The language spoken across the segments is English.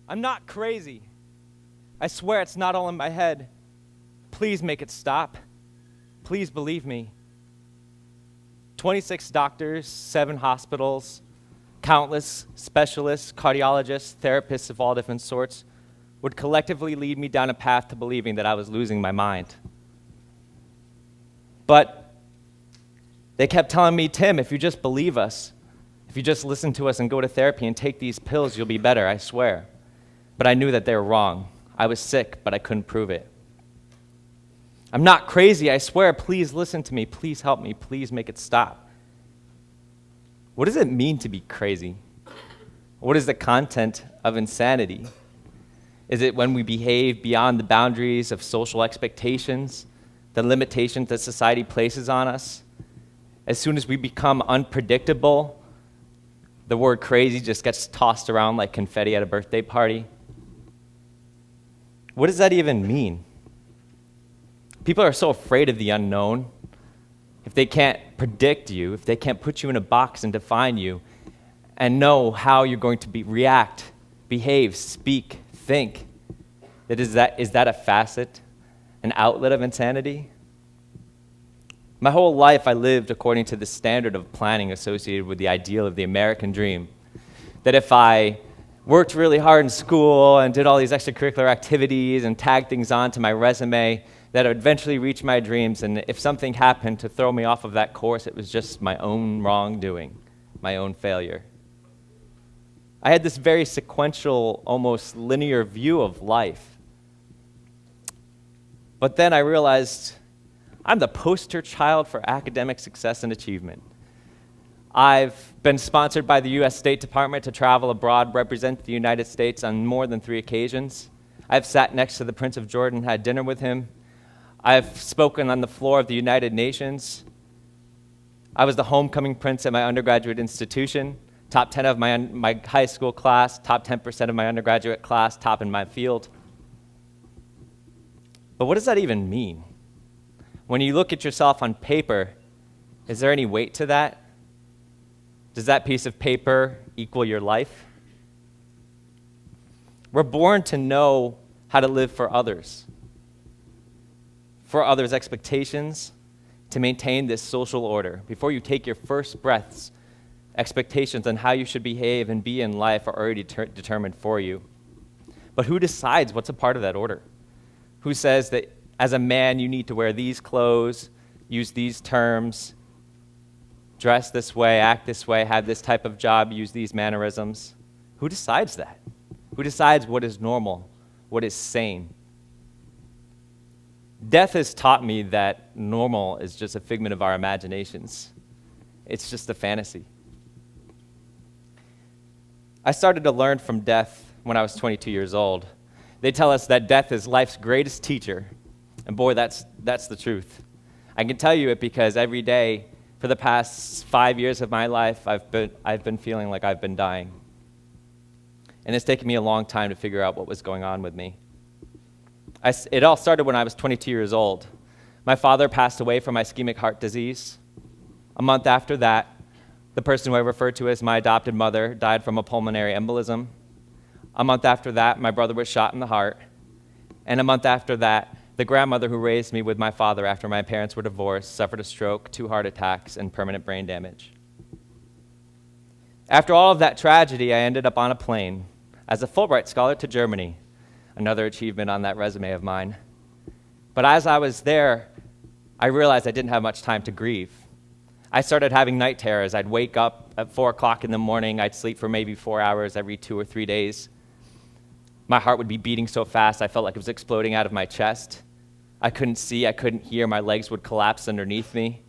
I'm not crazy. I swear it's not all in my head. Please make it stop. Please believe me. 26 doctors, 7 hospitals, countless specialists, cardiologists, therapists of all different sorts would collectively lead me down a path to believing that I was losing my mind. But they kept telling me, Tim, if you just believe us, if you just listen to us and go to therapy and take these pills, you'll be better, I swear. But I knew that they were wrong. I was sick, but I couldn't prove it. I'm not crazy, I swear. Please listen to me. Please help me. Please make it stop. What does it mean to be crazy? What is the content of insanity? Is it when we behave beyond the boundaries of social expectations, the limitations that society places on us? As soon as we become unpredictable, the word crazy just gets tossed around like confetti at a birthday party. What does that even mean? People are so afraid of the unknown. If they can't predict you, if they can't put you in a box and define you and know how you're going to react, behave, speak, think, is that a facet, an outlet of insanity? My whole life I lived according to the standard of planning associated with the ideal of the American dream. That if I worked really hard in school and did all these extracurricular activities and tagged things onto my resume, that I would eventually reach my dreams, and if something happened to throw me off of that course, it was just my own wrongdoing, my own failure. I had this very sequential, almost linear view of life. But then I realized I'm the poster child for academic success and achievement. I've been sponsored by the U.S. State Department to travel abroad, represent the United States on more than 3 occasions. I've sat next to the Prince of Jordan, had dinner with him. I've spoken on the floor of the United Nations. I was the homecoming prince at my undergraduate institution, top 10 of my high school class, top 10% of my undergraduate class, top in my field. But what does that even mean? When you look at yourself on paper, is there any weight to that? Does that piece of paper equal your life? We're born to know how to live for others' expectations, to maintain this social order. Before you take your first breaths, expectations on how you should behave and be in life are already determined for you. But who decides what's a part of that order? Who says that as a man you need to wear these clothes, use these terms, dress this way, act this way, have this type of job, use these mannerisms? Who decides that? Who decides what is normal, what is sane? Death has taught me that normal is just a figment of our imaginations. It's just a fantasy. I started to learn from death when I was 22 years old. They tell us that death is life's greatest teacher. And boy, that's the truth. I can tell you it because every day for the past 5 years of my life, I've been feeling like I've been dying. And it's taken me a long time to figure out what was going on with me. It all started when I was 22 years old. My father passed away from ischemic heart disease. A month after that, the person who I refer to as my adopted mother died from a pulmonary embolism. A month after that, my brother was shot in the heart. And a month after that, the grandmother who raised me with my father after my parents were divorced suffered a stroke, 2 heart attacks, and permanent brain damage. After all of that tragedy, I ended up on a plane as a Fulbright scholar to Germany. Another achievement on that resume of mine. But as I was there, I realized I didn't have much time to grieve. I started having night terrors. I'd wake up at 4 o'clock in the morning. I'd sleep for maybe 4 hours every 2 or 3 days. My heart would be beating so fast, I felt like it was exploding out of my chest. I couldn't see, I couldn't hear. My legs would collapse underneath me.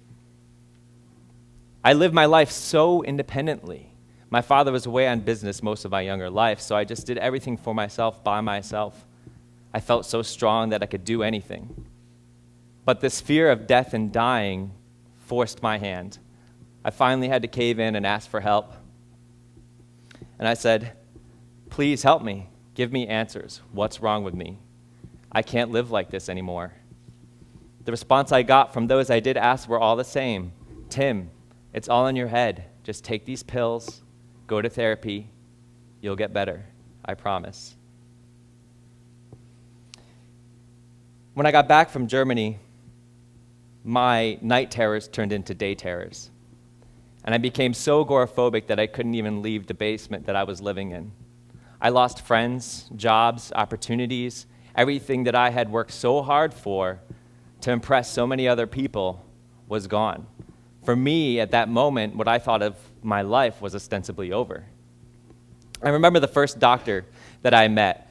I lived my life so independently. My father was away on business most of my younger life, so I just did everything for myself, by myself. I felt so strong that I could do anything. But this fear of death and dying forced my hand. I finally had to cave in and ask for help. And I said, please help me. Give me answers. What's wrong with me? I can't live like this anymore. The response I got from those I did ask were all the same. Tim, it's all in your head. Just take these pills. Go to therapy. You'll get better. I promise. When I got back from Germany, my night terrors turned into day terrors. And I became so agoraphobic that I couldn't even leave the basement that I was living in. I lost friends, jobs, opportunities, everything that I had worked so hard for to impress so many other people was gone. For me, at that moment, what I thought of my life was ostensibly over. I remember the first doctor that I met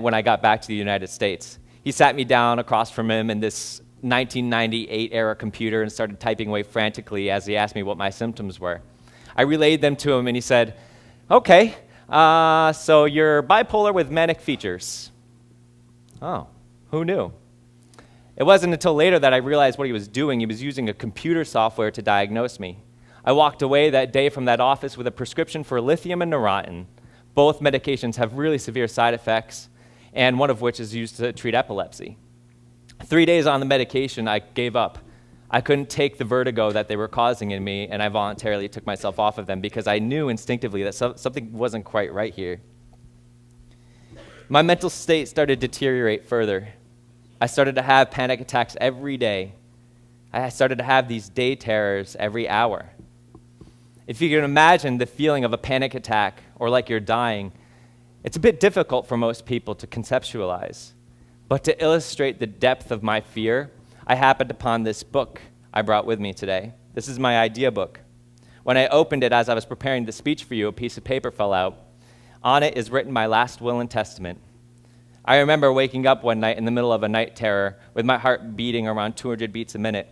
when I got back to the United States. He sat me down across from him in this 1998 era computer and started typing away frantically as he asked me what my symptoms were. I relayed them to him and he said, "Okay, so you're bipolar with manic features." Oh, who knew? It wasn't until later that I realized what he was doing. He was using a computer software to diagnose me. I walked away that day from that office with a prescription for lithium and Neurontin. Both medications have really severe side effects, and one of which is used to treat epilepsy. 3 days on the medication, I gave up. I couldn't take the vertigo that they were causing in me, and I voluntarily took myself off of them because I knew instinctively that something wasn't quite right here. My mental state started to deteriorate further. I started to have panic attacks every day. I started to have these day terrors every hour. If you can imagine the feeling of a panic attack or like you're dying, it's a bit difficult for most people to conceptualize. But to illustrate the depth of my fear, I happened upon this book I brought with me today. This is my idea book. When I opened it as I was preparing the speech for you, a piece of paper fell out. On it is written my last will and testament. I remember waking up one night in the middle of a night terror with my heart beating around 200 beats a minute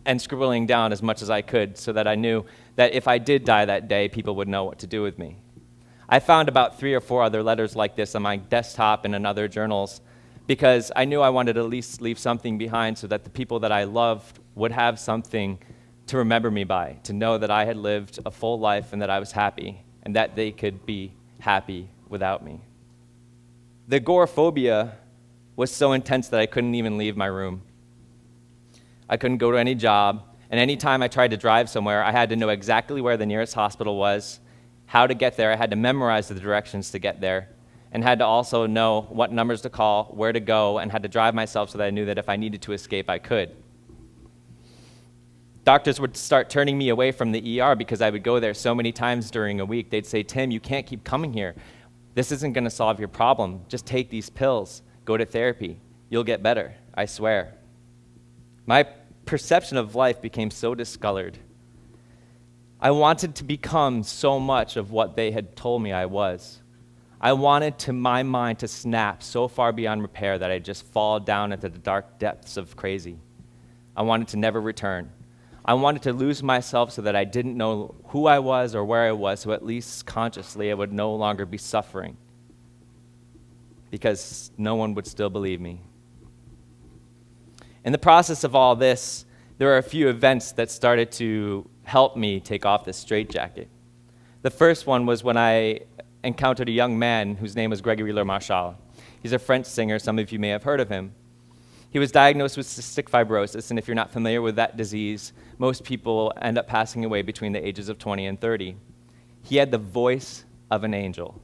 and scribbling down as much as I could so that I knew that if I did die that day, people would know what to do with me. I found about 3 or 4 other letters like this on my desktop and in other journals because I knew I wanted to at least leave something behind so that the people that I loved would have something to remember me by, to know that I had lived a full life and that I was happy and that they could be happy without me. The agoraphobia was so intense that I couldn't even leave my room. I couldn't go to any job, and any time I tried to drive somewhere, I had to know exactly where the nearest hospital was, how to get there. I had to memorize the directions to get there, and had to also know what numbers to call, where to go, and had to drive myself so that I knew that if I needed to escape, I could. Doctors would start turning me away from the ER because I would go there so many times during a week. They'd say, "Tim, you can't keep coming here. This isn't going to solve your problem. Just take these pills. Go to therapy. You'll get better, I swear." My perception of life became so discolored. I wanted to become so much of what they had told me I was. I wanted to my mind to snap so far beyond repair that I'd just fall down into the dark depths of crazy. I wanted to never return. I wanted to lose myself so that I didn't know who I was or where I was, so at least consciously I would no longer be suffering because no one would still believe me. In the process of all this, there are a few events that started to help me take off this straitjacket. The first one was when I encountered a young man whose name was Gregory Le Marchal. He's a French singer. Some of you may have heard of him. He was diagnosed with cystic fibrosis, and if you're not familiar with that disease, most people end up passing away between the ages of 20 and 30. He had the voice of an angel.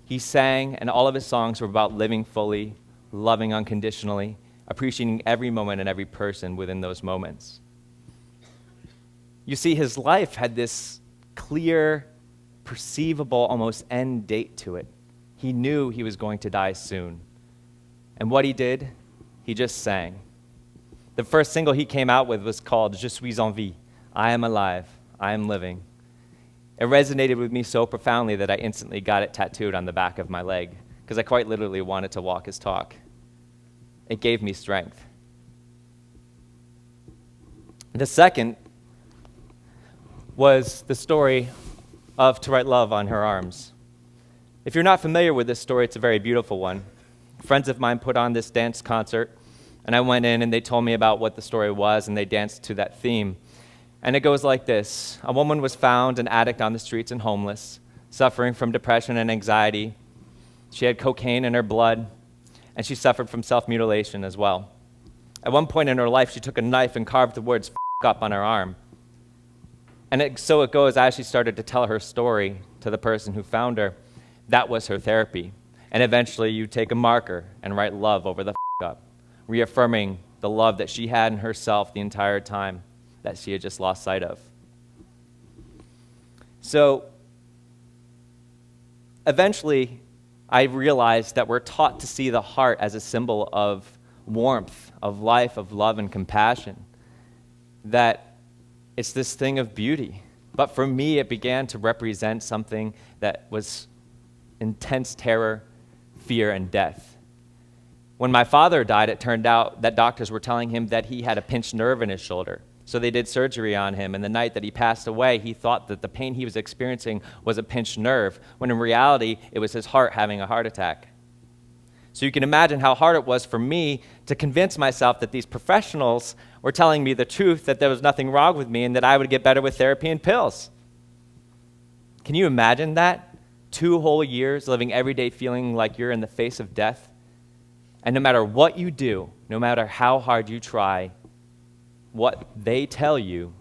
He sang, and all of his songs were about living fully, loving unconditionally, appreciating every moment and every person within those moments. You see, his life had this clear, perceivable, almost end date to it. He knew he was going to die soon. And what he did, he just sang. The first single he came out with was called Je suis en vie. I am alive. I am living. It resonated with me so profoundly that I instantly got it tattooed on the back of my leg because I quite literally wanted to walk his talk. It gave me strength. The second was the story of To Write Love on Her Arms. If you're not familiar with this story, it's a very beautiful one. Friends of mine put on this dance concert, and I went in and they told me about what the story was, and they danced to that theme. And it goes like this. A woman was found an addict on the streets and homeless, suffering from depression and anxiety. She had cocaine in her blood, and she suffered from self-mutilation as well. At one point in her life, she took a knife and carved the words "f*** up" on her arm. And so it goes, as she started to tell her story to the person who found her, that was her therapy. And eventually you take a marker and write love over the "f*** up. reaffirming the love that she had in herself the entire time that she had just lost sight of. So eventually, I realized that we're taught to see the heart as a symbol of warmth, of life, of love and compassion, that it's this thing of beauty. But for me, it began to represent something that was intense terror, fear, and death. When my father died, it turned out that doctors were telling him that he had a pinched nerve in his shoulder. So they did surgery on him, and the night that he passed away, he thought that the pain he was experiencing was a pinched nerve, when in reality, it was his heart having a heart attack. So you can imagine how hard it was for me to convince myself that these professionals were telling me the truth, that there was nothing wrong with me, and that I would get better with therapy and pills. Can you imagine that? 2 whole years living every day feeling like you're in the face of death, and no matter what you do, no matter how hard you try, what they tell you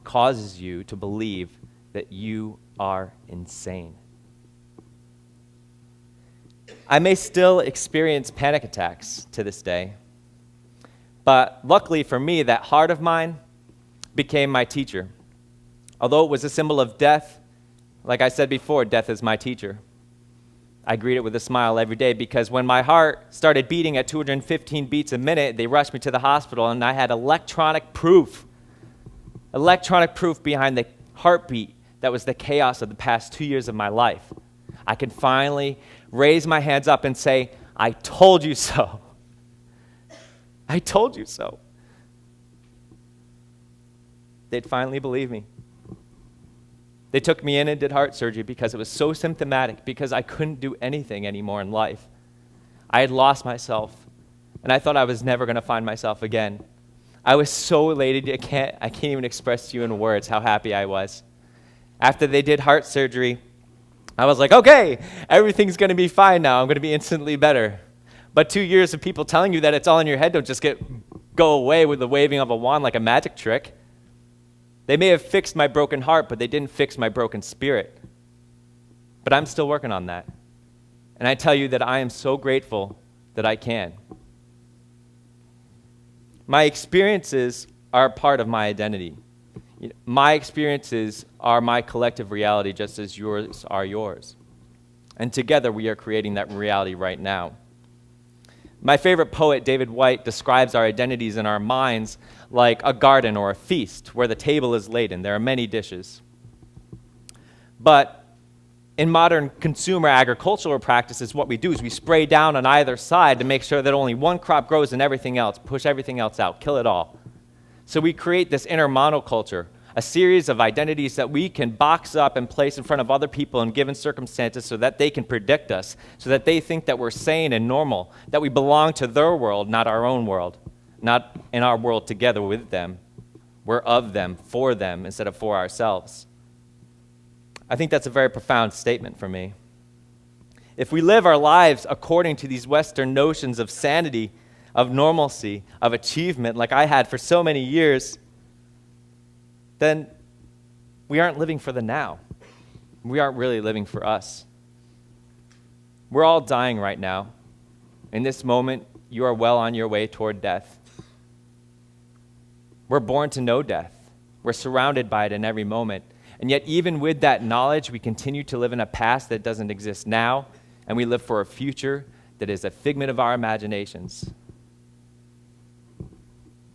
causes you to believe that you are insane. I may still experience panic attacks to this day, but luckily for me, that heart of mine became my teacher. Although it was a symbol of death, like I said before, death is my teacher. I greet it with a smile every day, because when my heart started beating at 215 beats a minute, they rushed me to the hospital, and I had electronic proof behind the heartbeat that was the chaos of the past 2 years of my life. I could finally raise my hands up and say, I told you so. I told you so. They'd finally believe me. They took me in and did heart surgery because it was so symptomatic, because I couldn't do anything anymore in life. I had lost myself, and I thought I was never going to find myself again. I was so elated, I can't even express to you in words how happy I was. After they did heart surgery, I was like, okay, everything's going to be fine now. I'm going to be instantly better. But 2 years of people telling you that it's all in your head don't just go away with the waving of a wand like a magic trick. They may have fixed my broken heart, but they didn't fix my broken spirit. But I'm still working on that. And I tell you that I am so grateful that I can. My experiences are a part of my identity. My experiences are my collective reality, just as yours are yours. And together we are creating that reality right now. My favorite poet, David White, describes our identities in our minds like a garden or a feast where the table is laden. There are many dishes. But in modern consumer agricultural practices, what we do is we spray down on either side to make sure that only one crop grows and everything else, push everything else out, kill it all. So we create this inner monoculture, a series of identities that we can box up and place in front of other people in given circumstances so that they can predict us, so that they think that we're sane and normal, that we belong to their world, not our own world, not in our world together with them. We're of them, for them, instead of for ourselves. I think that's a very profound statement for me. If we live our lives according to these Western notions of sanity, of normalcy, of achievement, like I had for so many years, then we aren't living for the now. We aren't really living for us. We're all dying right now. In this moment, you are well on your way toward death. We're born to know death. We're surrounded by it in every moment. And yet, even with that knowledge, we continue to live in a past that doesn't exist now, and we live for a future that is a figment of our imaginations.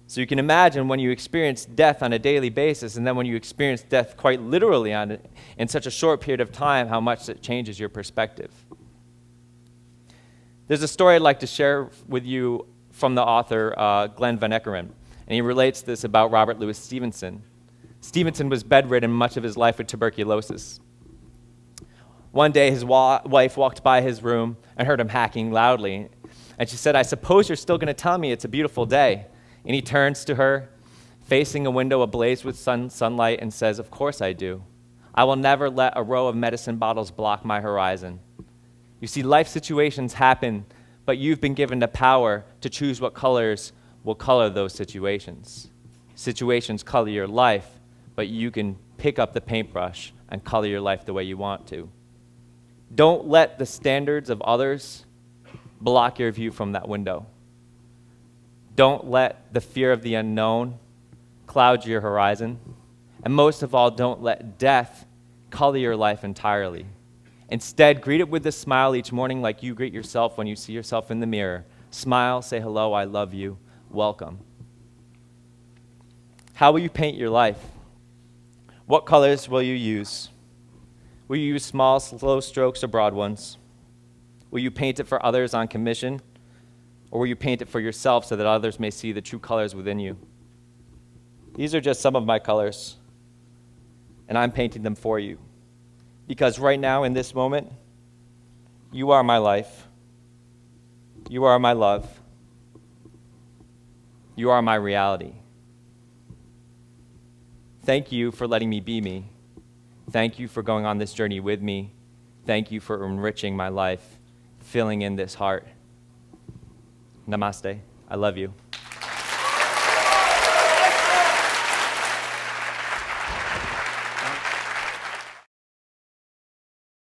So you can imagine when you experience death on a daily basis, and then when you experience death quite literally in such a short period of time, how much it changes your perspective. There's a story I'd like to share with you from the author Glenn Van Eckeren, and he relates this about Robert Louis Stevenson. Stevenson was bedridden much of his life with tuberculosis. One day, his wife walked by his room and heard him hacking loudly, and she said, "I suppose you're still going to tell me it's a beautiful day." And he turns to her, facing a window ablaze with sunlight, and says, "Of course I do. I will never let a row of medicine bottles block my horizon. You see, life situations happen, but you've been given the power to choose what colors will color those situations. Situations color your life, but you can pick up the paintbrush and color your life the way you want to. Don't let the standards of others block your view from that window. Don't let the fear of the unknown cloud your horizon. And most of all, don't let death color your life entirely. Instead, greet it with a smile each morning like you greet yourself when you see yourself in the mirror. Smile, say hello, I love you, welcome. How will you paint your life? What colors will you use? Will you use small, slow strokes or broad ones? Will you paint it for others on commission? Or will you paint it for yourself so that others may see the true colors within you? These are just some of my colors, and I'm painting them for you. Because right now, in this moment, you are my life. You are my love. You are my reality. Thank you for letting me be me. Thank you for going on this journey with me. Thank you for enriching my life, filling in this heart. Namaste. I love you.